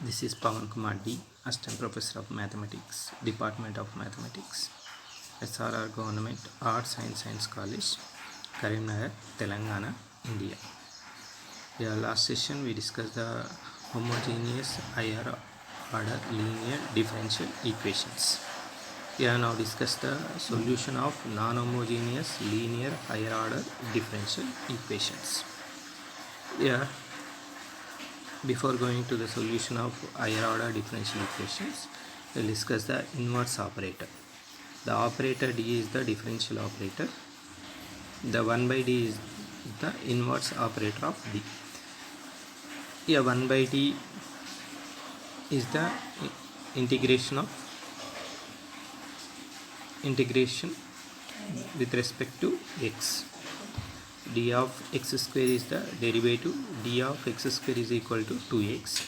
This is Pawan Kumar D, Assistant Professor of Mathematics, Department of Mathematics, SRR Government Arts and Science College, Karimnagar, Telangana, India. Last session we discussed the homogeneous higher order linear differential equations. We have now discussed the solution of non-homogeneous linear higher order differential equations. Before going to the solution of higher order differential equations, we'll discuss the inverse operator. The operator D is the differential operator. The 1 by D is the inverse operator of D. Here 1 by D is the integration with respect to x. D of x square is the derivative. D of x square is equal to 2x.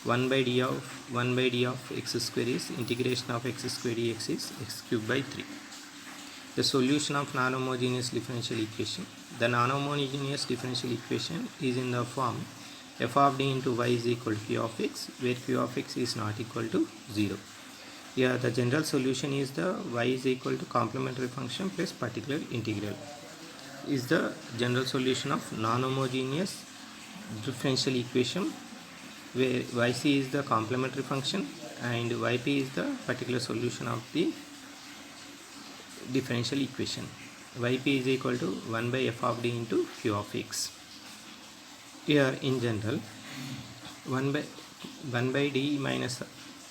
1 by d of x square is integration of x square dx is x cube by 3. The solution of non-homogeneous differential equation. The non-homogeneous differential equation is in the form f of d into y is equal to q of x, where q of x is not equal to 0. Here the general solution is the y is equal to complementary function plus particular integral is the general solution of non-homogeneous differential equation, where yc is the complementary function and yp is the particular solution of the differential equation. Yp is equal to 1 by f of d into q of x. Here in general 1 by d minus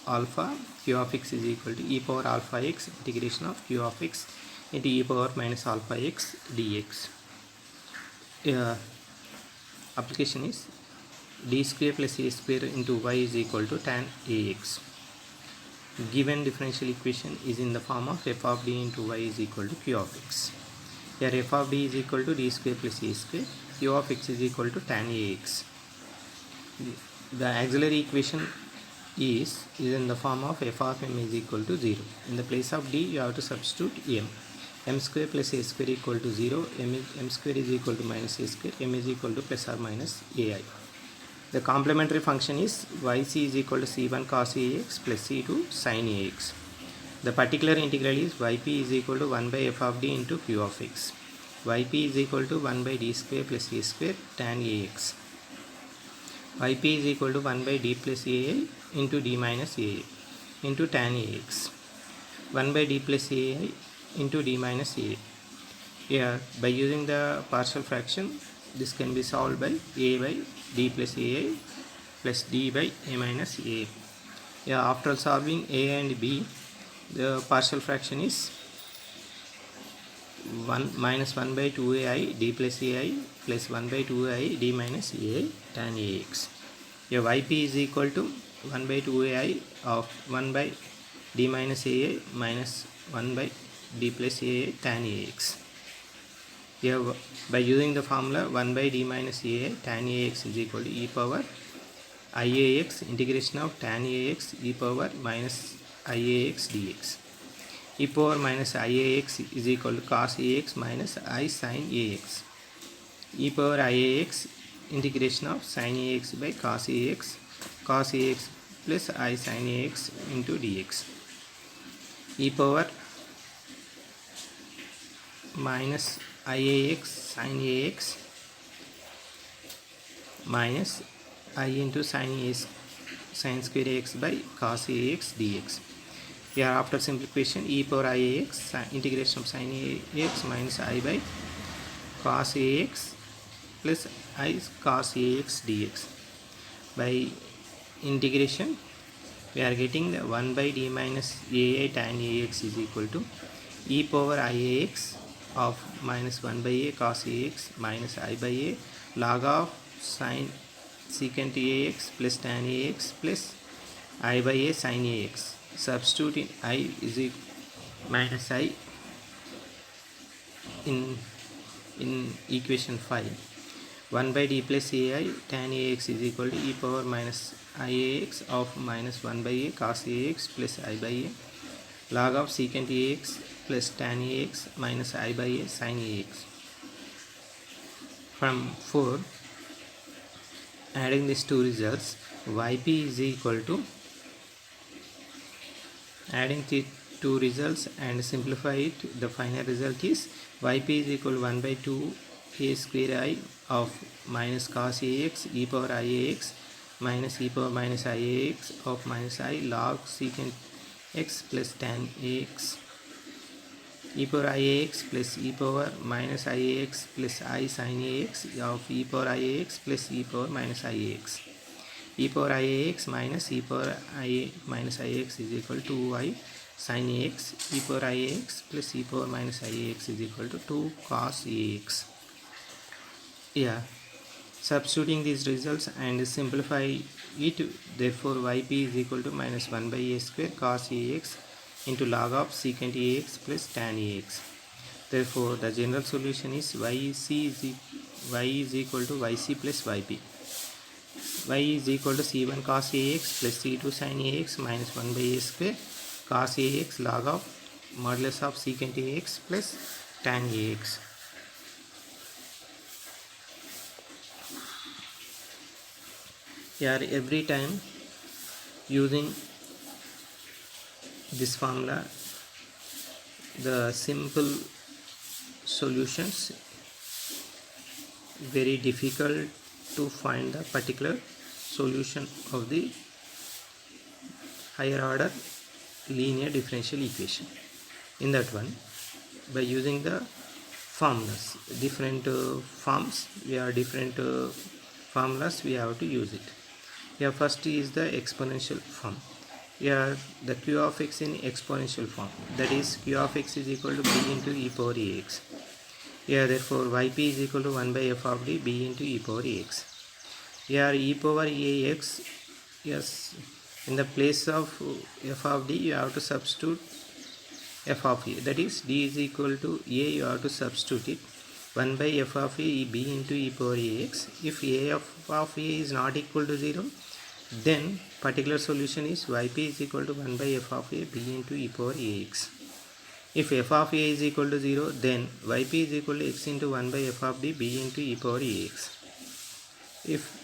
alpha q of x is equal to e power alpha x integration of q of x into e power minus alpha x dx. Application is d square plus a square into y is equal to tan ax. Given differential equation is in the form of f of d into y is equal to q of x. Here f of d is equal to d square plus a square, q of x is equal to tan ax. The auxiliary equation is in the form of f of m is equal to 0. In the place of d you have to substitute m square plus a square equal to 0, m square is equal to minus a square, m is equal to plus or minus ai. The complementary function is yc is equal to c1 cos ax plus c2 sin ax. The particular integral is yp is equal to 1 by f of d into q of x. Yp is equal to 1 by d square plus a square tan ax. Yp is equal to 1 by d plus ai into d minus ai into tan ax. 1 by d plus ai into d minus a. Here by using the partial fraction, this can be solved by a by d plus ai plus d by a minus a. Here after solving a and b, the partial fraction is 1 minus 1 by 2ai d plus ai plus 1 by 2ai d minus ai tan ax. Here yp is equal to 1 by 2ai of 1 by d minus ai minus 1 by d plus a tan ax. Here by using the formula 1 by d minus a tan ax is equal to e power iax integration of tan ax e power minus iax dx. E power minus iax is equal to cos ax minus I sin ax. E power iax integration of sin ax by cos ax plus I sin ax into dx. E power minus iax sin ax minus I into sin square ax by cos ax dx. Here after simplification e power iax integration of sin ax minus I by cos ax plus I cos ax dx. By integration we are getting the 1 by d minus ai tan ax is equal to e power iax of minus 1 by a cos ax minus I by a log of sin secant ax plus tan ax plus I by a sin ax. Substitute in I is minus I in equation 5. 1 by d plus ai tan ax is equal to e power minus iax of minus 1 by a cos ax plus I by a log of secant ax plus tan ax minus I by a sin ax. From 4, adding these two results, yp is equal to, adding the two results and simplify it, the final result is yp is equal to 1 by 2 a square I of minus cos ax e power iax minus e power minus iax of minus I log secant x plus tan ax e power iax plus e power minus iax plus I sin ax of e power iax plus e power minus iax. E power iax minus e power I minus ix is equal to 2y sin ax e power ix plus e power minus ix is equal to 2 cos ax. Yeah, substituting these results and simplify it, therefore yp is equal to minus 1 by a square cos ax into log of secant ax plus tan ax. Therefore the general solution is y is equal to yc plus yp. Y is equal to c1 cos ax plus c2 sin ax minus 1 by a square cos ax log of modulus of secant ax plus tan ax. Here every time using this formula, the simple solutions, very difficult to find the particular solution of the higher order linear differential equation. In that one, by using the formulas, different forms, we have different formulas, we have to use it. Here first is the exponential form. Here the q of x in exponential form, that is q of x is equal to b into e power ax. Here therefore yp is equal to 1 by f of d b into e power ax. Here e power ax, yes, in the place of f of d you have to substitute f of a, that is d is equal to a, you have to substitute it 1 by f of a b into e power ax. If a of a is not equal to 0, then particular solution is yp is equal to 1 by f of a b into e power ax. If f of a is equal to 0, then yp is equal to x into 1 by f of d b into e power ax. If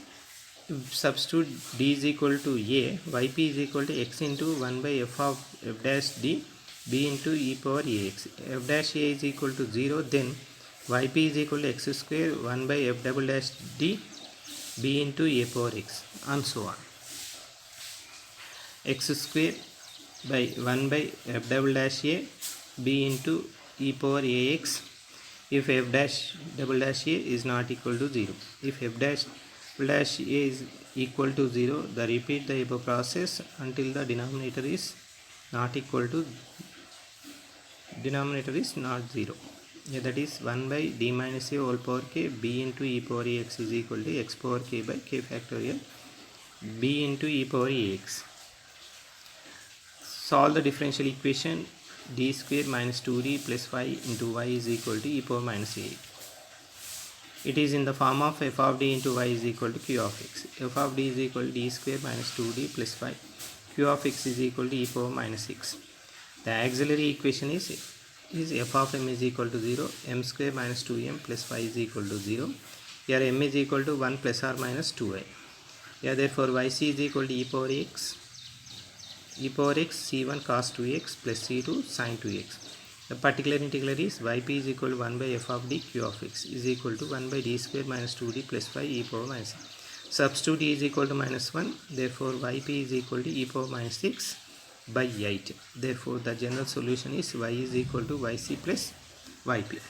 substitute d is equal to a, yp is equal to x into 1 by f of f dash d b into e power ax. F dash a is equal to 0, then yp is equal to x square 1 by f double dash d b into a power x, and so on. X square by 1 by f double dash a b into e power ax if f dash double dash a is not equal to 0. If f dash double dash a is equal to 0, the repeat the above process until the denominator is not equal to, denominator is not 0. Yeah, that is 1 by d minus a whole power k b into e power ax is equal to x power k by k factorial b into e power ax. Solve the differential equation d square minus 2d plus 5 into y is equal to e power minus 8. It is in the form of f of d into y is equal to q of x. F of d is equal to d square minus 2d plus 5. Q of x is equal to e power minus 6. The auxiliary equation is f of m is equal to 0, m square minus 2m plus 5 is equal to 0. Here m is equal to 1 plus or minus 2i. Here therefore yc is equal to e power x c1 cos 2x plus c2 sin 2x. The particular integral is yp is equal to 1 by f of d q of x is equal to 1 by d square minus 2d plus 5 e power minus 6. Substitute e is equal to minus 1, therefore yp is equal to e power minus 6 by 8. Therefore the general solution is y is equal to yc plus yp.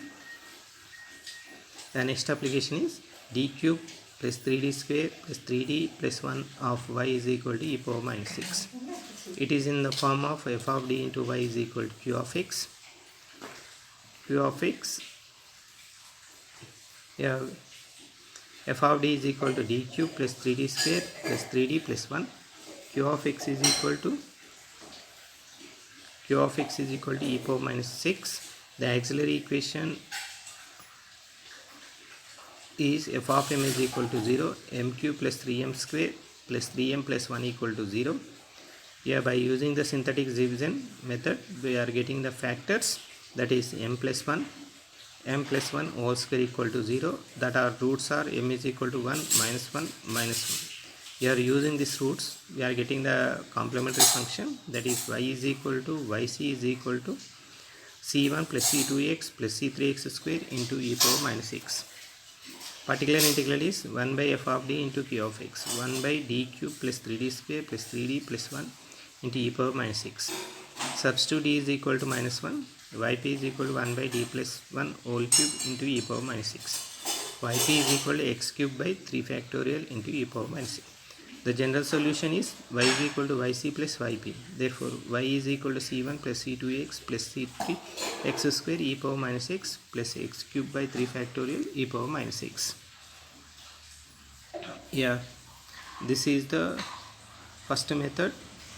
The next application is d cube plus 3d square plus 3d plus 1 of y is equal to e power minus 6. It is in the form of f of d into y is equal to q of x. Q of x, yeah, f of d is equal to d cube plus 3d square plus 3d plus 1. Q of x is equal to e power minus 6. The auxiliary equation is f of m is equal to 0, m cube plus 3m square plus 3m plus 1 equal to 0. Here by using the synthetic division method, we are getting the factors, that is m plus 1 whole square equal to 0, that our roots are m is equal to 1, minus 1, minus we are using these roots, we are getting the complementary function, that is y is equal to yc is equal to c1 plus c2x plus c3x square into e power minus x. Particular integral is 1 by f of d into q of x, 1 by d cube plus 3d square plus 3d plus 1 into e power minus x. Substitute d is equal to minus 1, yp is equal to 1 by d plus 1 whole cube into e power minus x. Yp is equal to x cube by 3 factorial into e power minus x. The general solution is y is equal to yc plus yp. Therefore, y is equal to c1 plus c2x plus c3 x square e power minus x plus x cube by 3 factorial e power minus x. Yeah, this is the first method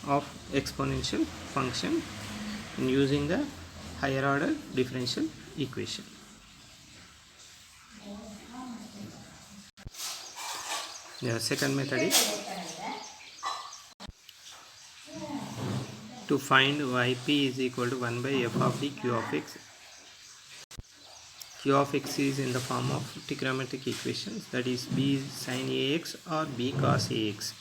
of exponential function in using the higher order differential equation. The second method is to find yp is equal to 1 by f of d q of x. Q of x is in the form of trigonometric equations, that is b sin ax or b cos ax.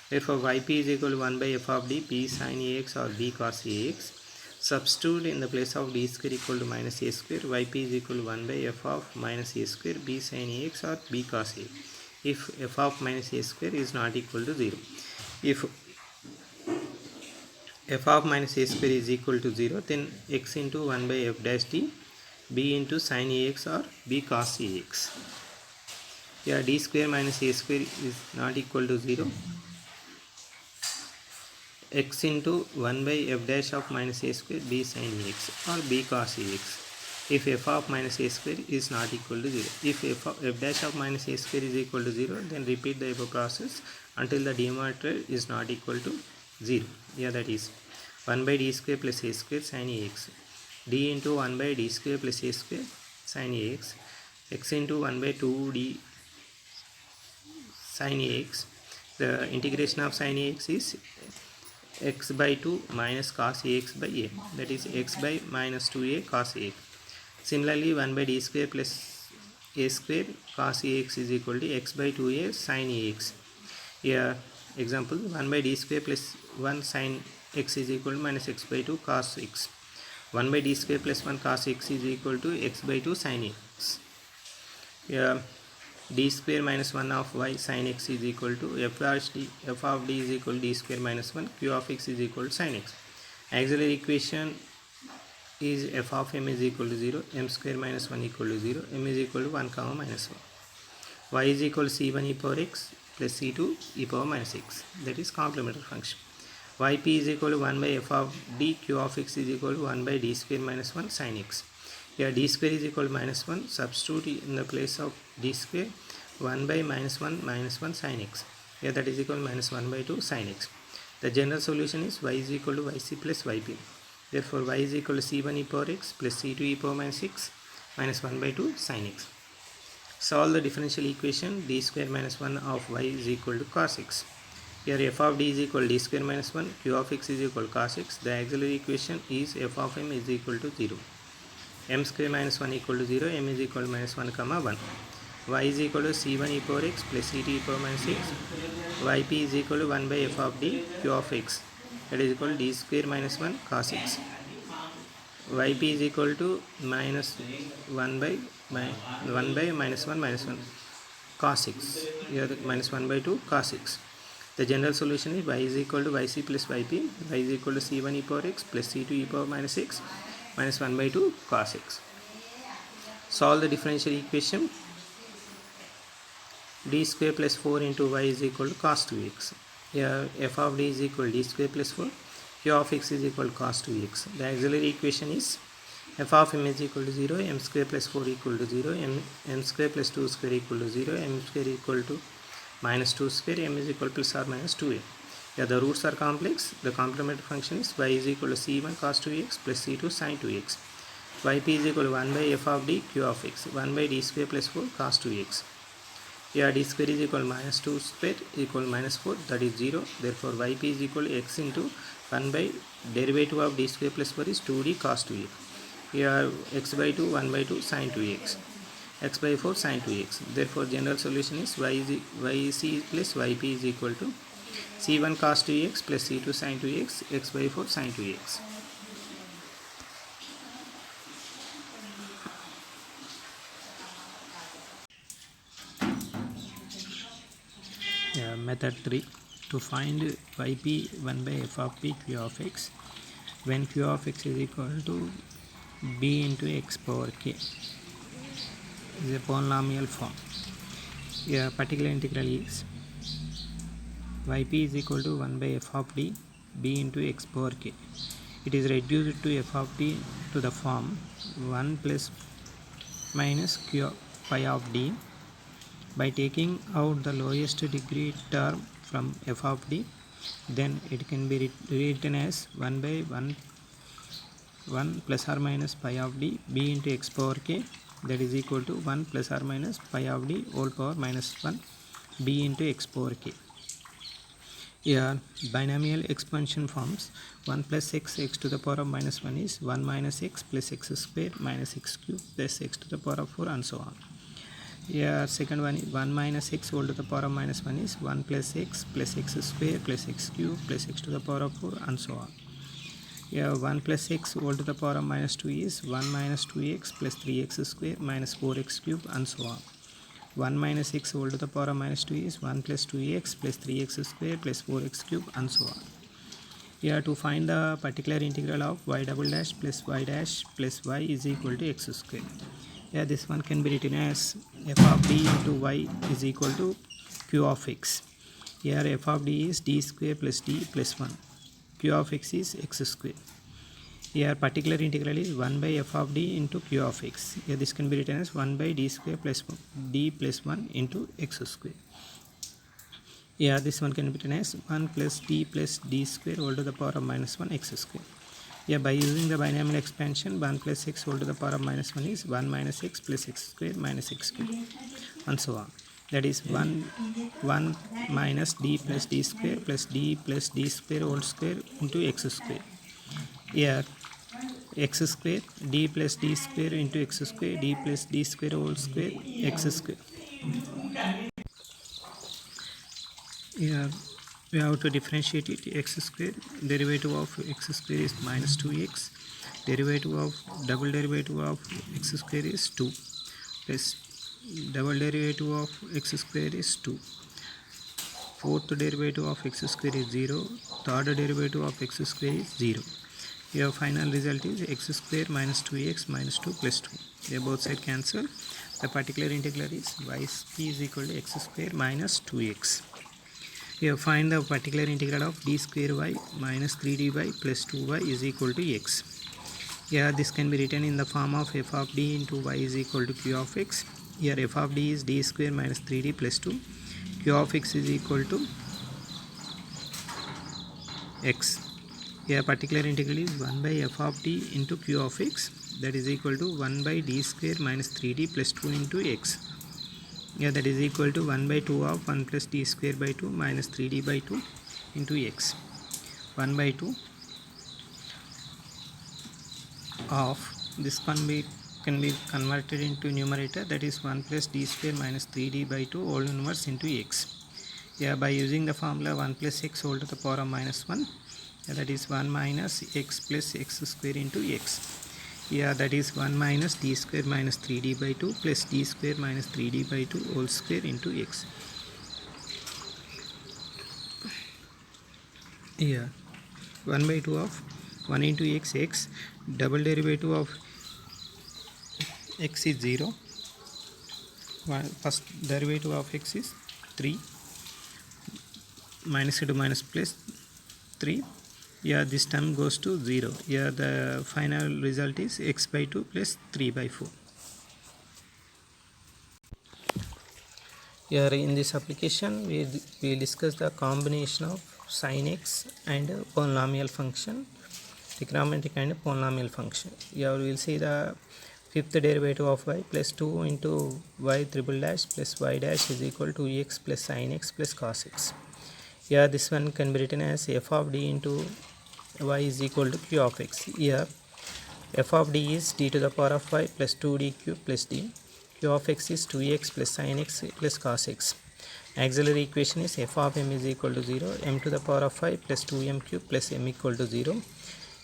Therefore, yp is equal to 1 by f of d b sin ax or b cos ax. Substitute in the place of d square equal to minus a square, yp is equal to 1 by f of minus a square b sin ax or b cos a. If f of minus a square is not equal to 0. If f of minus a square is equal to 0, then x into 1 by f dash d b into sin ax or b cos ax. Here d square minus a square is not equal to 0. X into 1 by f dash of minus a square b sin ax or b cos ax. If f of minus a square is not equal to 0. If f dash of minus a square is equal to 0, then repeat the above process until the denominator is not equal to 0. Yeah, that is 1 by d square plus a square sin ax. D into 1 by d square plus a square sin ax. X into 1 by 2d sin ax. The integration of sin ax is x by 2 minus cos ax by a, that is x by minus 2a cos a. Similarly, 1 by d square plus a square cos ax is equal to x by 2a sin ax. Here example, 1 by d square plus 1 sin x is equal to minus x by 2 cos x. 1 by d square plus 1 cos x is equal to x by 2 sin x. Here d square minus 1 of y sin x is equal to f of d is equal to d square minus 1 q of x is equal to sin x. Auxiliary equation is f of m is equal to 0, m square minus 1 equal to 0, m is equal to 1 comma minus 1. Y is equal to c1 e power x plus c2 e power minus x, that is complementary function. Yp is equal to 1 by f of d q of x is equal to 1 by d square minus 1 sin x. Here d square is equal to minus 1, substitute in the place of d square 1 by minus 1 sin x. Here that is equal to minus 1 by 2 sin x. The general solution is y is equal to yc plus yp. Therefore, y is equal to c1 e power x plus c2 e power minus x minus 1 by 2 sin x. Solve the differential equation d square minus 1 of y is equal to cos x. Here f of d is equal to d square minus 1, q of x is equal to cos x. The auxiliary equation is f of m is equal to 0. M square minus 1 equal to 0, m is equal to minus 1 comma 1. Y is equal to c1 e power x plus c2 e power minus x. Yp is equal to 1 by f of d q of x, that is equal to d square minus 1 cos x. Yp is equal to minus 1 by minus 1 cos x. Here minus 1 by 2 cos x. The general solution is y is equal to yc plus yp. Y is equal to c1 e power x plus c2 e power minus x minus 1 by 2 cos x. Solve the differential equation. D square plus 4 into y is equal to cos 2x. Here f of d is equal to d square plus 4. Q of x is equal to cos 2x. The auxiliary equation is f of m is equal to 0, m square plus 4 equal to 0, m square plus 2 square equal to 0, m square equal to minus 2 square, m is equal to plus or minus 2a. Here the roots are complex. The complementary function is y is equal to c1 cos 2x plus c2 sin 2x. Yp is equal to 1 by f of d q of x, 1 by d square plus 4 cos 2x. Here d square is equal to minus 2 square equal to minus 4, that is 0. Therefore, yp is equal to x into 1 by derivative of d square plus 4 is 2d cos 2x. Here x by 2, 1 by 2 sin 2x. x by 4 sin 2x. Therefore general solution is yc plus yp is equal to c1 cos 2x plus c2 sin 2x, x by 4 sin 2x. Method 3. To find yp 1 by f of p q of x when q of x is equal to b into x power k is a polynomial form. Particular integral is yp is equal to 1 by f of d b into x power k. It is reduced to f of d to the form 1 plus minus q pi of d by taking out the lowest degree term from f of d. Then it can be written as 1 by 1 plus or minus pi of d b into x power k, that is equal to 1 plus or minus pi of d whole power minus 1 b into x power k. Here binomial expansion forms 1 plus x to the power of minus 1 is 1 minus x plus x square minus x cube plus x to the power of 4 and so on. Here second one is 1 minus x whole to the power of minus 1 is 1 plus x square plus x cube plus x to the power of 4 and so on. Here 1 plus x whole to the power of minus 2 is 1 minus 2x plus 3x square minus 4x cube and so on. 1 minus x whole to the power of minus 2 is 1 plus 2x plus 3x square plus 4x cube and so on. Here to find the particular integral of y double dash plus y dash plus y is equal to x square. Here this one can be written as f of d into y is equal to q of x. Here f of d is d square plus d plus 1. Q of x is x square. Here particular integral is 1 by f of d into q of x. Here this can be written as 1 by d square plus d plus 1 into x square. Here this one can be written as 1 plus d square whole to the power of minus 1 x square. Here by using the binomial expansion 1 plus x whole to the power of minus 1 is 1 minus x plus x square minus x cube and so on. That is 1 minus d plus d square plus d square whole square into x square. Here x square d plus d square into x square d plus d square whole square x square. Here we have to differentiate it. X square derivative of x square is minus 2x, derivative of double derivative of x square is 2 plus double derivative of x square is 2, fourth derivative of x square is 0, third derivative of x square is 0. Your final result is x square minus 2x minus 2 plus 2. They both side cancel. The particular integral is yp is equal to x square minus 2x. Here find the particular integral of d square y minus 3dy plus 2y is equal to x. Here this can be written in the form of f of d into y is equal to q of x. Here f of d is d square minus 3d plus 2. Q of x is equal to x. Here particular integral is 1 by f of d into q of x, that is equal to 1 by d square minus 3d plus 2 into x. Here that is equal to 1 by 2 of 1 plus d square by 2 minus 3d by 2 into x. 1 by 2 of this can be converted into numerator, that is 1 plus d square minus 3d by 2 whole inverse into x. Here by using the formula 1 plus x whole to the power of minus 1, that is 1 minus x plus x square into x. Here that is 1 minus d square minus 3d by 2 plus d square minus 3d by 2 whole square into x. Here 1 by 2 of 1 into x, double derivative of x is 0, first derivative of x is 3, minus into minus plus 3. Here this term goes to 0. Here the final result is x by 2 plus 3 by 4. Here in this application we discuss the combination of sin x and polynomial function, trigonometric and polynomial function. Here we will see the fifth derivative of y plus 2 into y triple dash plus y dash is equal to x plus sin x plus cos x. Here this one can be written as f of d into y is equal to q of x. Here f of d is d to the power of y plus 2d cube plus d. q of x is 2x plus sin x plus cos x. Auxiliary equation is f of m is equal to 0, m to the power of 5 plus 2m cube plus m equal to 0.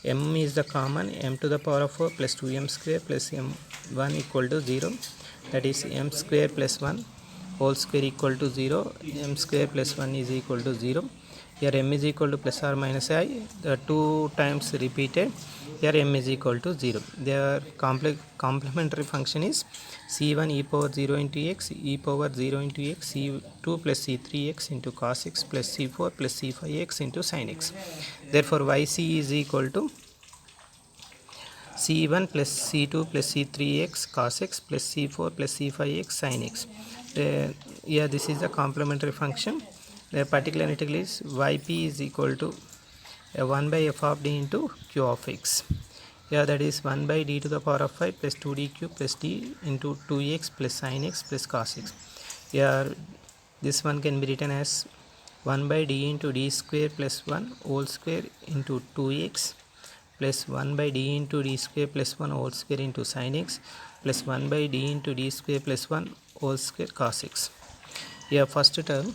M is the common, m to the power of 4 plus 2m square plus m1 equal to 0, that is m square plus 1 whole square equal to 0, m square plus 1 is equal to 0. Here m is equal to plus or minus I, the 2 times repeated, here m is equal to 0. Their complementary function is c1 e power 0 into x, e power 0 into x, c2 plus c3x into cos x plus c4 plus c5x into sin x. Therefore yc is equal to c1 plus c2 plus c3x cos x plus c4 plus c5x sin x. Here this is the complementary function. The particular integral is yp is equal to 1 by f of d into q of x. Here that is 1 by d to the power of 5 plus 2d cube plus d into 2x plus sin x plus cos x. Here this one can be written as 1 by d into d square plus 1 whole square into 2x plus 1 by d into d square plus 1 whole square into sin x plus 1 by d into d square plus 1 whole square cos x. Here first term,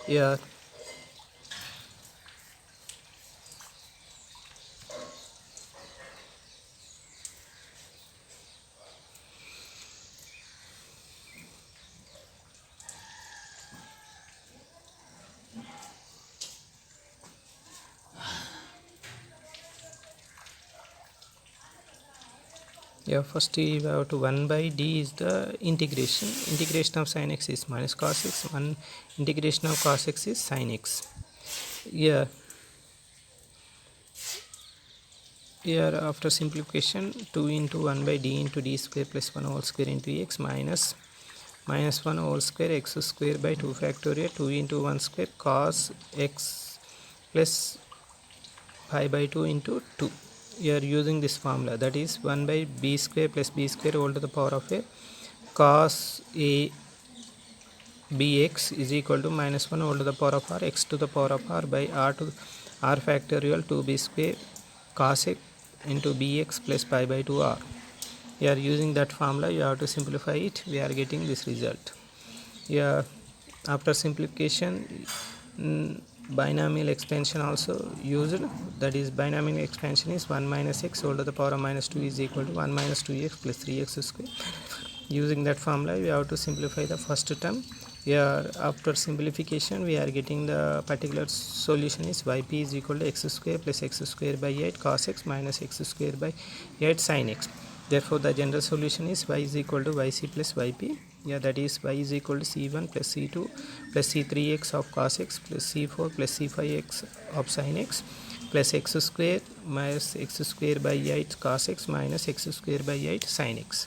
here first we have to 1 by d is the integration of sin x is minus cos x, 1 integration of cos x is sin x. Here after simplification 2 into 1 by d into d square plus 1 whole square into x minus 1 whole square x square by 2 factorial 2 into 1 square cos x plus pi by 2 into 2. You are using this formula, that is 1 by b square plus b square all to the power of a cos a bx is equal to minus 1 all to the power of r x to the power of r by r to r factorial 2b square cos x into bx plus pi by 2 r. You are using that formula, you have to simplify it, we are getting this result. Here after simplification binomial expansion also used, that is binomial expansion is 1 minus x all to the power of minus 2 is equal to 1 minus 2x plus 3x square. Using that formula we have to simplify the first term. Here after simplification we are getting the particular solution is yp is equal to x square plus x square by 8 cos x minus x square by 8 sin x. Therefore the general solution is y is equal to yc plus yp. Yeah, that is y is equal to c1 plus c2 plus c3x of cos x plus c4 plus c5x of sin x plus x square minus x square by 8 cos x minus x square by 8 sin x.